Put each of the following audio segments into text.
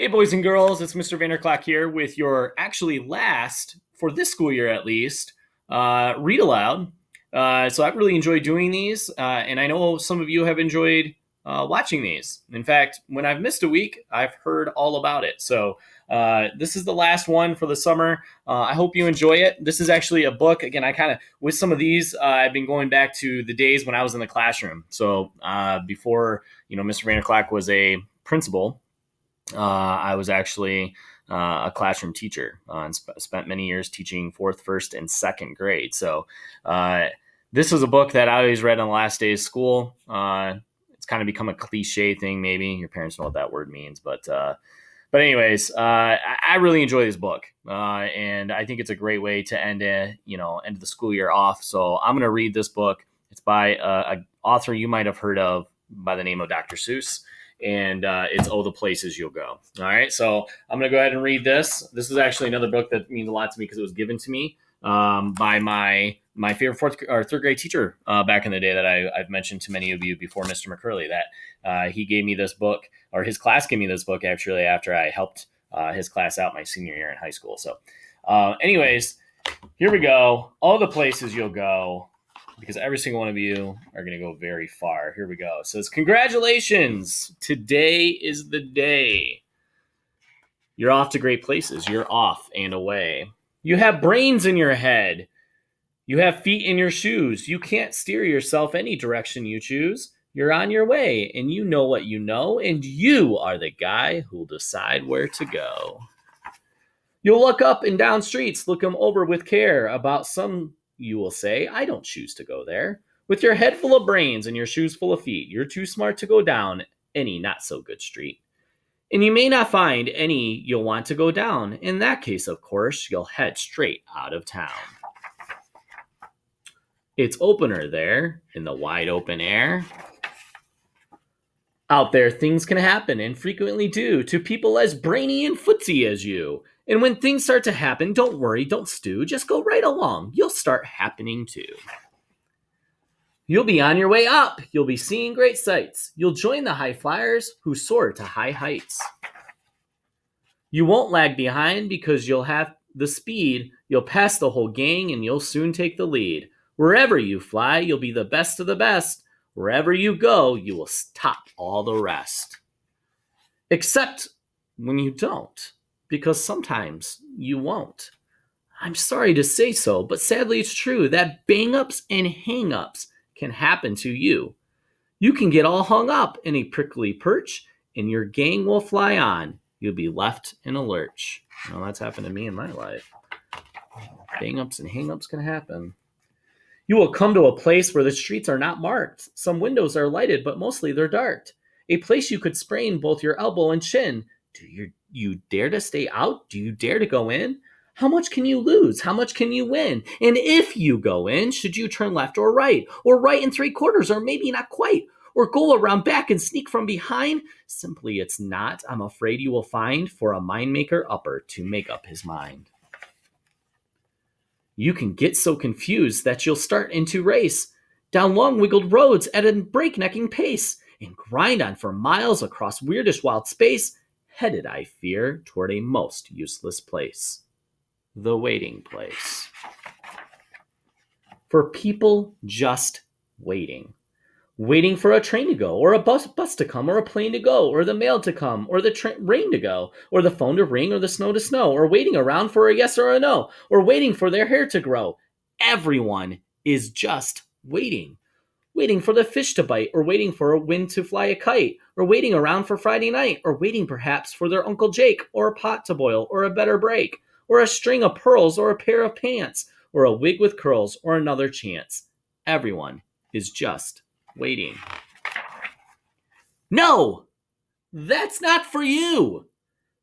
Hey, boys and girls, it's Mr. Vanderclack here with your actually last, for this school year at least, read aloud. So I've really enjoyed doing these, and I know some of you have enjoyed watching these. In fact, when I've missed a week, I've heard all about it. So this is the last one for the summer. I hope you enjoy it. This is actually a book. Again, with some of these, I've been going back to the days when I was in the classroom. So before, Mr. Vanderclack was a principal. I was actually a classroom teacher and spent many years teaching fourth, first, and second grade. So this was a book that I always read on the last day of school. It's kind of become a cliche thing, maybe. Your parents know what that word means. But anyways, I really enjoy this book. And I think it's a great way to end the school year off. So I'm going to read this book. It's by an author you might have heard of by the name of Dr. Seuss. And it's Oh, the Places You'll Go. All right, so I'm going to go ahead and read this. This is actually another book that means a lot to me because it was given to me by my favorite fourth or third grade teacher back in the day that I've mentioned to many of you before, Mr. McCurley, that he gave me this book, or his class gave me this book actually after I helped his class out my senior year in high school. So anyways, here we go. All the Places You'll Go. Because every single one of you are going to go very far. Here we go. It says, congratulations. Today is the day. You're off to great places. You're off and away. You have brains in your head. You have feet in your shoes. You can't steer yourself any direction you choose. You're on your way, and you know what you know, and you are the guy who'll decide where to go. You'll look up and down streets, look them over with care. About some, you will say, I don't choose to go there. With your head full of brains and your shoes full of feet, you're too smart to go down any not so good street. And you may not find any you'll want to go down. In that case, of course, you'll head straight out of town. It's opener there in the wide open air. Out there, things can happen and frequently do to people as brainy and footsy as you. And when things start to happen, don't worry, don't stew. Just go right along. You'll start happening too. You'll be on your way up. You'll be seeing great sights. You'll join the high flyers who soar to high heights. You won't lag behind because you'll have the speed. You'll pass the whole gang and you'll soon take the lead. Wherever you fly, you'll be the best of the best. Wherever you go, you will top all the rest. Except when you don't. Because sometimes you won't. I'm sorry to say so, but sadly it's true that bang-ups and hang-ups can happen to you. You can get all hung up in a prickly perch, and your gang will fly on. You'll be left in a lurch. Well, that's happened to me in my life. Bang-ups and hang-ups can happen. You will come to a place where the streets are not marked. Some windows are lighted, but mostly they're dark. A place you could sprain both your elbow and chin. Do you dare to stay out? Do you dare to go in? How much can you lose? How much can you win? And if you go in, should you turn left or right and 3/4, or maybe not quite, or go around back and sneak from behind? Simply, it's not, I'm afraid you will find, for a mind maker upper to make up his mind. You can get so confused that you'll start into race down long wiggled roads at a breaknecking pace and grind on for miles across weirdish wild space, headed, I fear, toward a most useless place. The waiting place. For people just waiting. Waiting for a train to go, or a bus to come, or a plane to go, or the mail to come, or the rain to go, or the phone to ring, or the snow to snow, or waiting around for a yes or a no, or waiting for their hair to grow. Everyone is just waiting. Waiting for the fish to bite, or waiting for a wind to fly a kite, or waiting around for Friday night, or waiting perhaps for their Uncle Jake, or a pot to boil, or a better break, or a string of pearls, or a pair of pants, or a wig with curls, or another chance. Everyone is just waiting. No! That's not for you!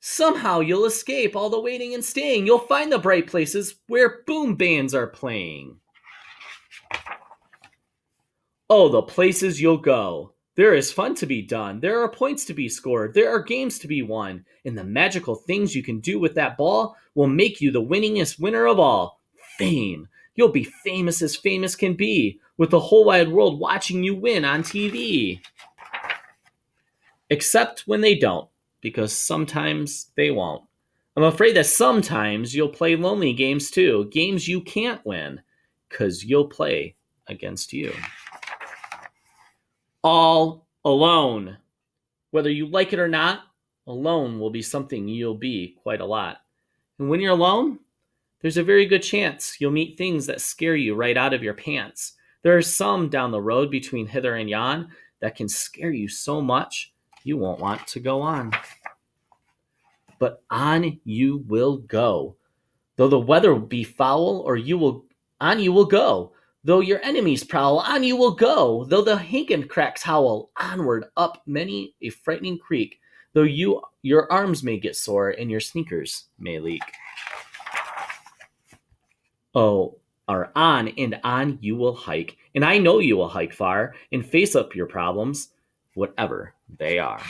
Somehow you'll escape all the waiting and staying. You'll find the bright places where boom bands are playing. Oh, the places you'll go. There is fun to be done. There are points to be scored. There are games to be won. And the magical things you can do with that ball will make you the winningest winner of all. Fame. You'll be famous as famous can be, with the whole wide world watching you win on TV. Except when they don't, because sometimes they won't. I'm afraid that sometimes you'll play lonely games too, games you can't win, because you'll play against you. All alone. Whether you like it or not, alone will be something you'll be quite a lot. And when you're alone, there's a very good chance you'll meet things that scare you right out of your pants. There are some down the road between hither and yon that can scare you so much you won't want to go on. But on you will go. Though the weather be foul, on you will go. Though your enemies prowl, on you will go. Though the Hinken cracks howl, onward up many a frightening creek. Though your arms may get sore and your sneakers may leak. Oh, are on and on you will hike, and I know you will hike far and face up your problems, whatever they are.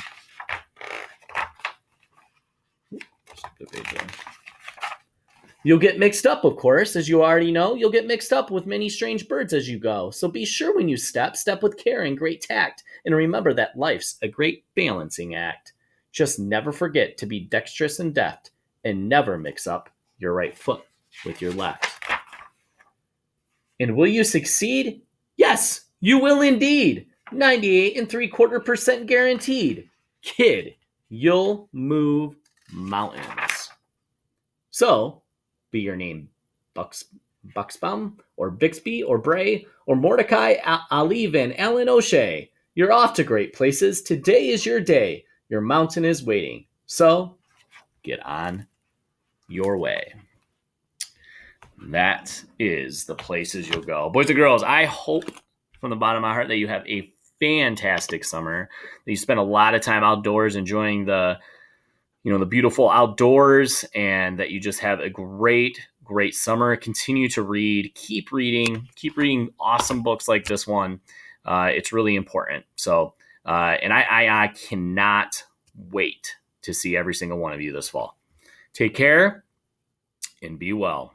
You'll get mixed up, of course, as you already know. You'll get mixed up with many strange birds as you go. So be sure when you step with care and great tact, and remember that life's a great balancing act. Just never forget to be dexterous and deft, and never mix up your right foot with your left. And will you succeed? Yes, you will indeed. 98.75% guaranteed. Kid, you'll move mountains. So, be your name Buxbaum or Bixby or Bray or Mordecai, Ali Van Allen O'Shea. You're off to great places. Today is your day. Your mountain is waiting. So, get on your way. That is the places you'll go. Boys and girls, I hope from the bottom of my heart that you have a fantastic summer, that you spend a lot of time outdoors enjoying the beautiful outdoors, and that you just have a great summer. Continue to read, keep reading awesome books like this one. It's really important. So, and I cannot wait to see every single one of you this fall. Take care and be well.